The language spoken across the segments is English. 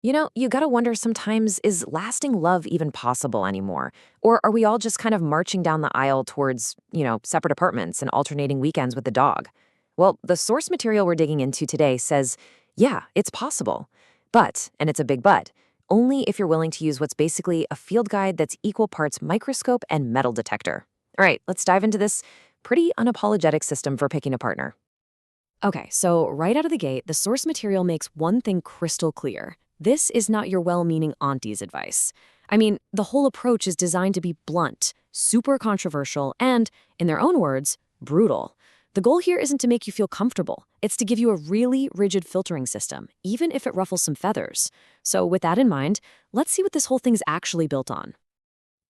You gotta wonder sometimes, is lasting love even possible anymore? Or are we all just kind of marching down the aisle towards, separate apartments and alternating weekends with the dog? Well, the source material we're digging into today says, yeah, it's possible. But, and it's a big but, only if you're willing to use what's basically a field guide that's equal parts microscope and metal detector. All right, let's dive into this pretty unapologetic system for picking a partner. Okay, so right out of the gate, the source material makes one thing crystal clear. This is not your well meaning auntie's advice. I mean, the whole approach is designed to be blunt, super controversial, and, in their own words, brutal. The goal here isn't to make you feel comfortable, it's to give you a really rigid filtering system, even if it ruffles some feathers. So, with that in mind, let's see what this whole thing's actually built on.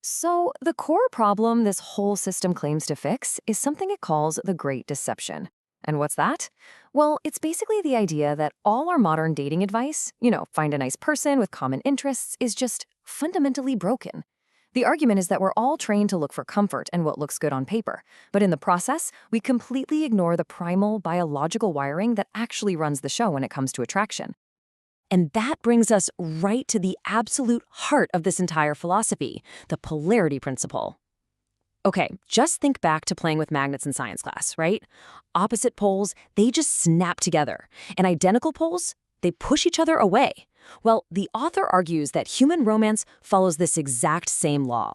So, the core problem this whole system claims to fix is something it calls the Great Deception. And what's that? Well, it's basically the idea that all our modern dating advice, find a nice person with common interests, is just fundamentally broken. The argument is that we're all trained to look for comfort and what looks good on paper, but in the process, we completely ignore the primal biological wiring that actually runs the show when it comes to attraction. And that brings us right to the absolute heart of this entire philosophy, the polarity principle. Okay, just think back to playing with magnets in science class, right? Opposite poles, they just snap together. And identical poles, they push each other away. Well, the author argues that human romance follows this exact same law.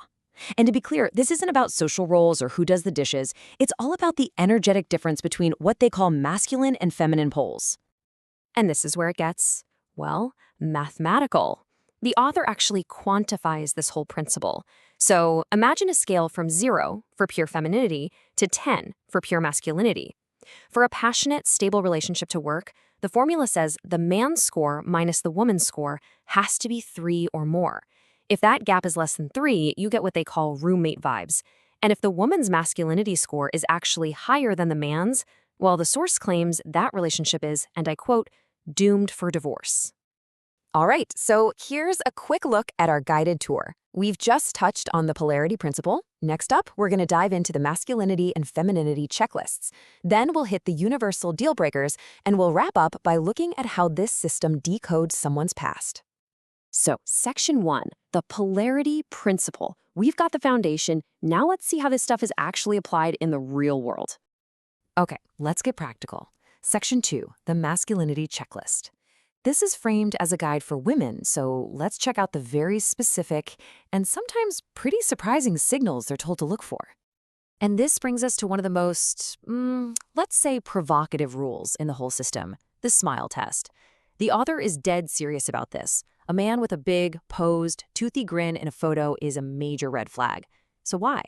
And to be clear, this isn't about social roles or who does the dishes. It's all about the energetic difference between what they call masculine and feminine poles. And this is where it gets, well, mathematical. The author actually quantifies this whole principle. So imagine a scale from 0 for pure femininity to 10 for pure masculinity. For a passionate, stable relationship to work, the formula says the man's score minus the woman's score has to be 3 or more. If that gap is less than 3, you get what they call roommate vibes. And if the woman's masculinity score is actually higher than the man's, well, the source claims that relationship is, and I quote, doomed for divorce. All right, so here's a quick look at our guided tour. We've just touched on the polarity principle. Next up, we're going to dive into the masculinity and femininity checklists. Then we'll hit the universal deal breakers, and we'll wrap up by looking at how this system decodes someone's past. So, Section 1, the polarity principle. We've got the foundation. Now let's see how this stuff is actually applied in the real world. Okay, let's get practical. Section 2, the masculinity checklist. This is framed as a guide for women, so let's check out the very specific and sometimes pretty surprising signals they're told to look for. And this brings us to one of the most, let's say, provocative rules in the whole system, the smile test. The author is dead serious about this. A man with a big, posed, toothy grin in a photo is a major red flag. So why?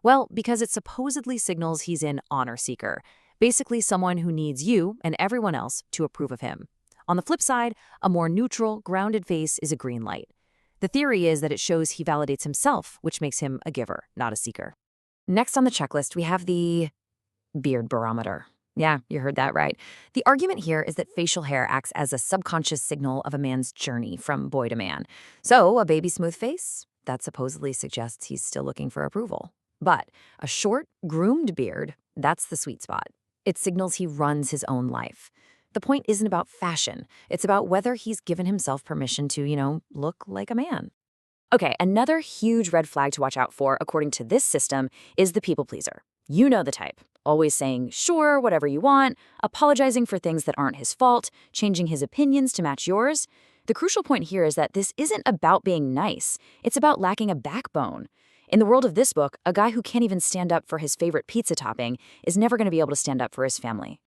Well, because it supposedly signals he's an honor seeker, basically someone who needs you and everyone else to approve of him. On the flip side, a more neutral, grounded face is a green light. The theory is that it shows he validates himself, which makes him a giver, not a seeker. Next on the checklist, we have the beard barometer. Yeah, you heard that right. The argument here is that facial hair acts as a subconscious signal of a man's journey from boy to man. So, a baby smooth face? That supposedly suggests he's still looking for approval. But a short, groomed beard, that's the sweet spot. It signals he runs his own life. The point isn't about fashion. It's about whether he's given himself permission to, look like a man. Okay, another huge red flag to watch out for, according to this system, is the people pleaser. You know the type. Always saying, sure, whatever you want, apologizing for things that aren't his fault, changing his opinions to match yours. The crucial point here is that this isn't about being nice. It's about lacking a backbone. In the world of this book, a guy who can't even stand up for his favorite pizza topping is never going to be able to stand up for his family.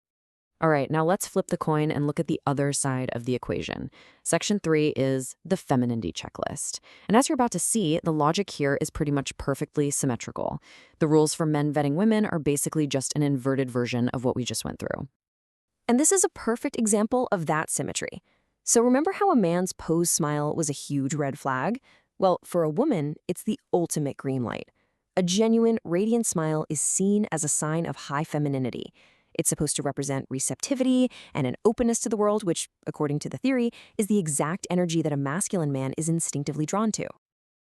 All right, now let's flip the coin and look at the other side of the equation. Section 3 is the femininity checklist. And as you're about to see, the logic here is pretty much perfectly symmetrical. The rules for men vetting women are basically just an inverted version of what we just went through. And this is a perfect example of that symmetry. So remember how a man's posed smile was a huge red flag? Well, for a woman, it's the ultimate green light. A genuine, radiant smile is seen as a sign of high femininity. It's supposed to represent receptivity and an openness to the world, which, according to the theory, is the exact energy that a masculine man is instinctively drawn to.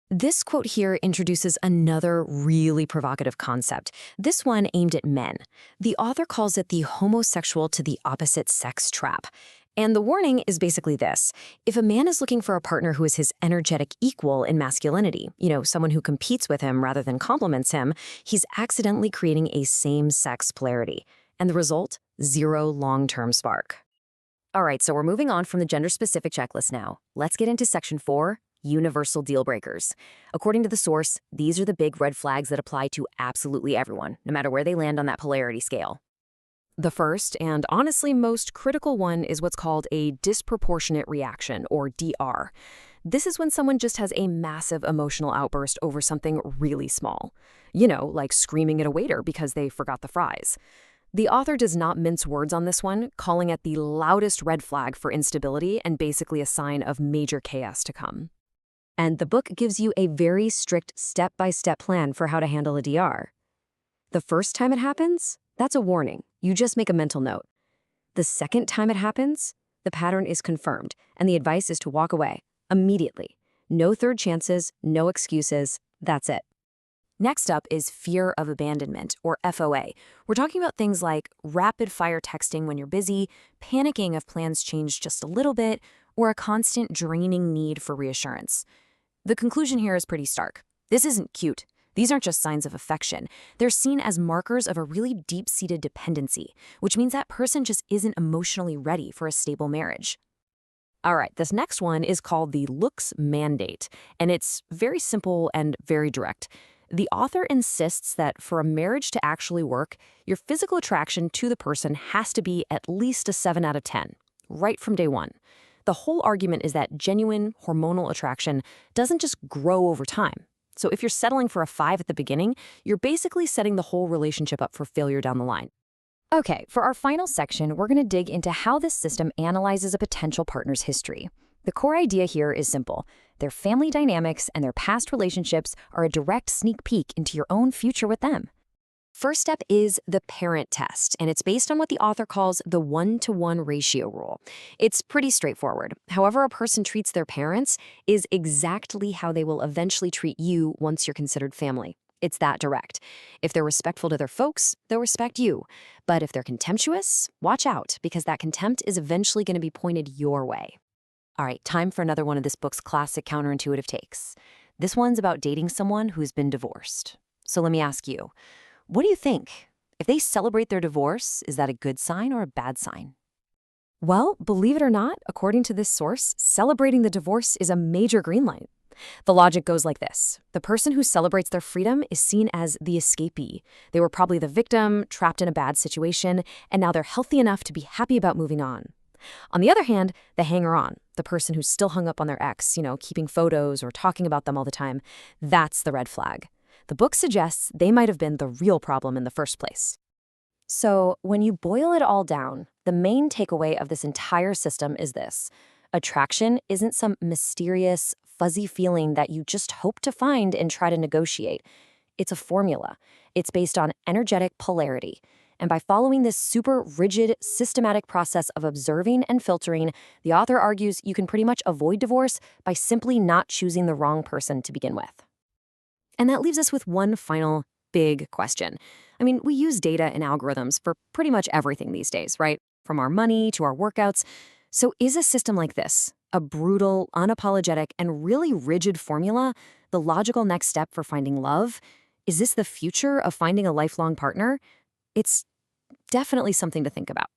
This quote here introduces another really provocative concept, this one aimed at men. The author calls it the homosexual to the opposite sex trap. And the warning is basically this. If a man is looking for a partner who is his energetic equal in masculinity, someone who competes with him rather than complements him, he's accidentally creating a same-sex polarity. And the result? Zero long-term spark. All right, so we're moving on from the gender-specific checklist now. Let's get into Section 4, Universal Deal Breakers. According to the source, these are the big red flags that apply to absolutely everyone, no matter where they land on that polarity scale. The first, and honestly most critical one, is what's called a disproportionate reaction, or DR. This is when someone just has a massive emotional outburst over something really small. Like screaming at a waiter because they forgot the fries. The author does not mince words on this one, calling it the loudest red flag for instability and basically a sign of major chaos to come. And the book gives you a very strict step-by-step plan for how to handle a DR. The first time it happens, that's a warning. You just make a mental note. The second time it happens, the pattern is confirmed, and the advice is to walk away immediately. No third chances, no excuses, that's it. Next up is fear of abandonment, or FOA. We're talking about things like rapid-fire texting when you're busy, panicking if plans change just a little bit, or a constant draining need for reassurance. The conclusion here is pretty stark. This isn't cute. These aren't just signs of affection. They're seen as markers of a really deep-seated dependency, which means that person just isn't emotionally ready for a stable marriage. All right, this next one is called the looks mandate, and it's very simple and very direct. The author insists that for a marriage to actually work, your physical attraction to the person has to be at least a 7 out of 10, right from day one. The whole argument is that genuine hormonal attraction doesn't just grow over time. So if you're settling for a 5 at the beginning, you're basically setting the whole relationship up for failure down the line. Okay, for our final section, we're going to dig into how this system analyzes a potential partner's history. The core idea here is simple. Their family dynamics and their past relationships are a direct sneak peek into your own future with them. First step is the parent test, and it's based on what the author calls the 1-to-1 ratio rule. It's pretty straightforward. However a person treats their parents is exactly how they will eventually treat you once you're considered family. It's that direct. If they're respectful to their folks, they'll respect you. But if they're contemptuous, watch out, because that contempt is eventually going to be pointed your way. All right, time for another one of this book's classic counterintuitive takes. This one's about dating someone who's been divorced. So let me ask you, what do you think? If they celebrate their divorce, is that a good sign or a bad sign? Well, believe it or not, according to this source, celebrating the divorce is a major green light. The logic goes like this. The person who celebrates their freedom is seen as the escapee. They were probably the victim, trapped in a bad situation, and now they're healthy enough to be happy about moving on. On the other hand, the hanger-on, the person who's still hung up on their ex, keeping photos or talking about them all the time, that's the red flag. The book suggests they might have been the real problem in the first place. So when you boil it all down, the main takeaway of this entire system is this. Attraction isn't some mysterious, fuzzy feeling that you just hope to find and try to negotiate. It's a formula. It's based on energetic polarity. And by following this super rigid, systematic process of observing and filtering, the author argues you can pretty much avoid divorce by simply not choosing the wrong person to begin with. And that leaves us with one final big question. We use data and algorithms for pretty much everything these days, right? From our money to our workouts. So is a system like this, a brutal, unapologetic, and really rigid formula, the logical next step for finding love? Is this the future of finding a lifelong partner? It's definitely something to think about.